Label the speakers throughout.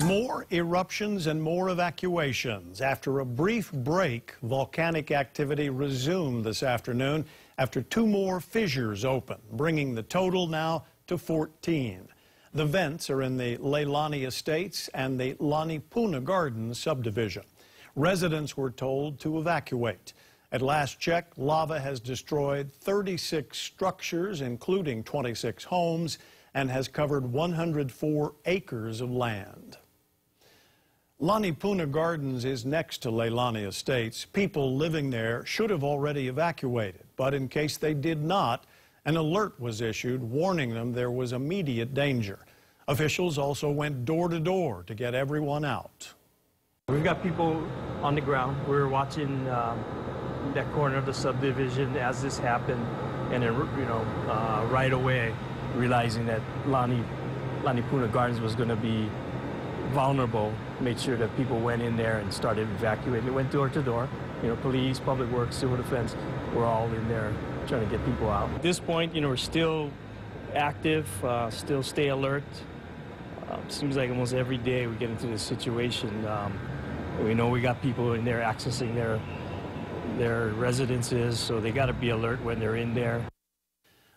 Speaker 1: More eruptions and more evacuations. After a brief break, volcanic activity resumed this afternoon after 2 more fissures opened, bringing the total now to 14. The vents are in the Leilani Estates and the Lani Puna Gardens subdivision. Residents were told to evacuate. At last check, lava has destroyed 36 structures, including 26 homes, and has covered 104 acres of land. Lani Puna Gardens is next to Leilani Estates. People living there should have already evacuated, but in case they did not, an alert was issued warning them there was immediate danger. Officials also went door to door to get everyone out.
Speaker 2: We've got people on the ground. We were watching that corner of the subdivision as this happened, and then, right away realizing that Lani Puna Gardens was going to be vulnerable, made sure that people went in there and started evacuating. It went door to door. Police, public works, civil defense, we're all in there trying to get people out. At this point, we're still active, still stay alert. Seems like almost every day we get into this situation. We know we got people in there accessing their residences, so they got to be alert when they're in there.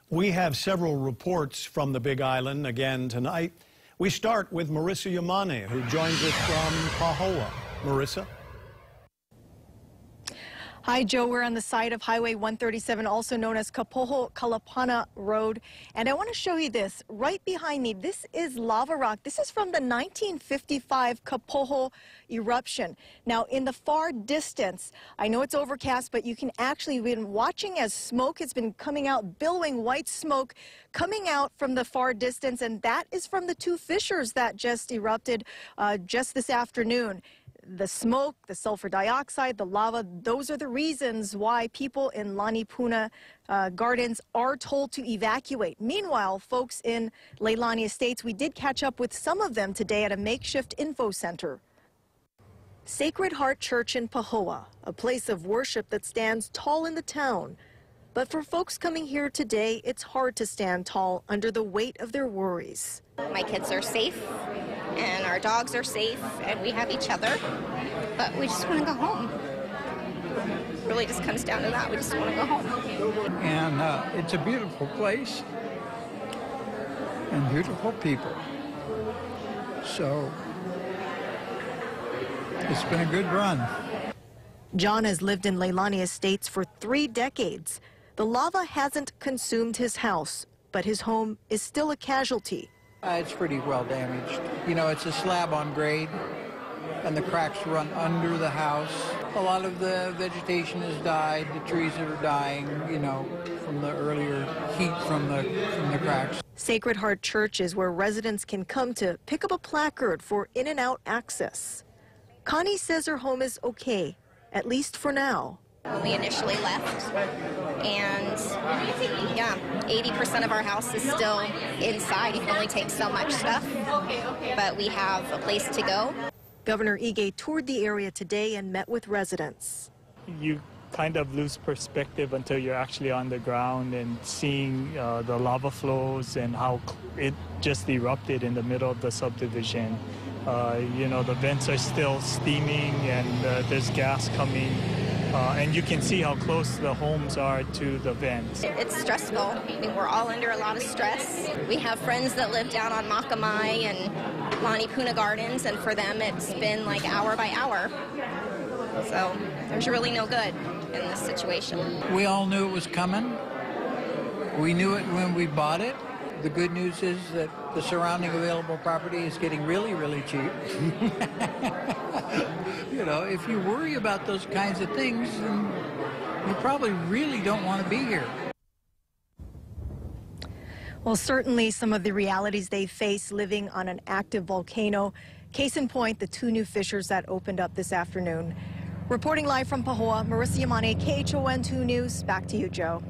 Speaker 1: We have several reports from the Big Island again tonight. We start with Marissa Yamane, who joins us from Pahoa. Marissa?
Speaker 3: Hi, Joe. We're on the side of Highway 137, also known as Kapoho Kalapana Road. And I want to show you this. Right behind me, this is lava rock. This is from the 1955 Kapoho eruption. Now, in the far distance, I know it's overcast, but you can actually been watching as smoke has been coming out, billowing white smoke coming out from the far distance. And that is from the 2 fissures that just erupted just this afternoon. The smoke, the sulfur dioxide, the lava, those are the reasons why people in Lani Puna Gardens are told to evacuate. Meanwhile, folks in Leilani Estates, we did catch up with some of them today at a makeshift info center. Sacred Heart Church in Pahoa, a place of worship that stands tall in the town. But for folks coming here today, it's hard to stand tall under the weight of their worries.
Speaker 4: My kids are safe, and our dogs are safe, and we have each other, but we just want to go home. It really just comes down to that. We just want to go home.
Speaker 5: And it's a beautiful place and beautiful people. So it's been a good run.
Speaker 3: John has lived in Leilani Estates for 3 decades. The lava hasn't consumed his house, but his home is still a casualty.
Speaker 5: It's pretty well damaged. It's a slab on grade, and the cracks run under the house. A lot of the vegetation has died. The trees are dying, from the earlier heat from the cracks.
Speaker 3: Sacred Heart Church is where residents can come to pick up a placard for in and out access. Connie says her home is okay, at least for now.
Speaker 4: We initially left, and 80% of our house is still inside. You can only take so much stuff, but we have a place to go.
Speaker 3: Governor Ige toured the area today and met with residents.
Speaker 2: You kind of lose perspective until you're actually on the ground and seeing the lava flows and how it just erupted in the middle of the subdivision. The vents are still steaming, and there's gas coming. And you can see how close the homes are to the vents.
Speaker 4: It's stressful. I mean, we're all under a lot of stress. We have friends that live down on Makamai and Lani Puna Gardens, and for them it's been like hour by hour. So there's really no good in this situation.
Speaker 5: We all knew it was coming. We knew it when we bought it. The good news is that the surrounding available property is getting really, really cheap. If you worry about those kinds of things, then you probably really don't want to be here.
Speaker 3: Well, certainly some of the realities they face living on an active volcano. Case in point, the 2 new fissures that opened up this afternoon. Reporting live from Pahoa, Marissa Yamane, KHON2 News. Back to you, Joe.